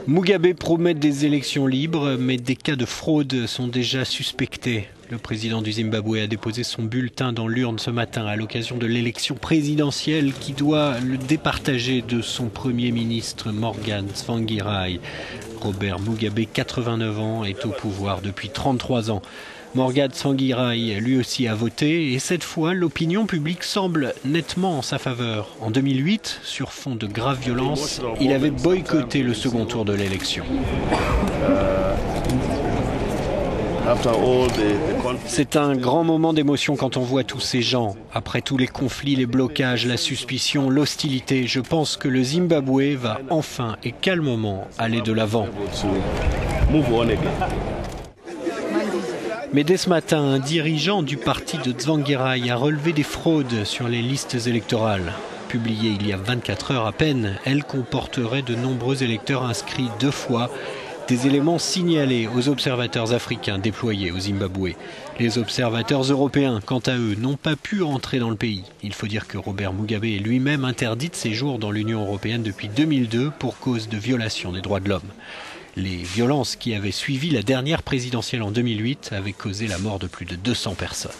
Mugabe promet des élections libres, mais des cas de fraude sont déjà suspectés. Le président du Zimbabwe a déposé son bulletin dans l'urne ce matin à l'occasion de l'élection présidentielle qui doit le départager de son premier ministre Morgan Tsvangirai. Robert Mugabe, 89 ans, est au pouvoir depuis 33 ans. Morgan Tsvangirai, lui aussi, a voté et cette fois, l'opinion publique semble nettement en sa faveur. En 2008, sur fond de graves violences, il avait boycotté le second tour de l'élection. C'est un grand moment d'émotion quand on voit tous ces gens. Après tous les conflits, les blocages, la suspicion, l'hostilité, je pense que le Zimbabwe va enfin et calmement aller de l'avant. Mais dès ce matin, un dirigeant du parti de Tsvangirai a relevé des fraudes sur les listes électorales. Publiée il y a 24 heures à peine, elle comporterait de nombreux électeurs inscrits 2 fois, des éléments signalés aux observateurs africains déployés au Zimbabwe. Les observateurs européens, quant à eux, n'ont pas pu entrer dans le pays. Il faut dire que Robert Mugabe est lui-même interdit de séjour dans l'Union européenne depuis 2002 pour cause de violation des droits de l'homme. Les violences qui avaient suivi la dernière présidentielle en 2008 avaient causé la mort de plus de 200 personnes.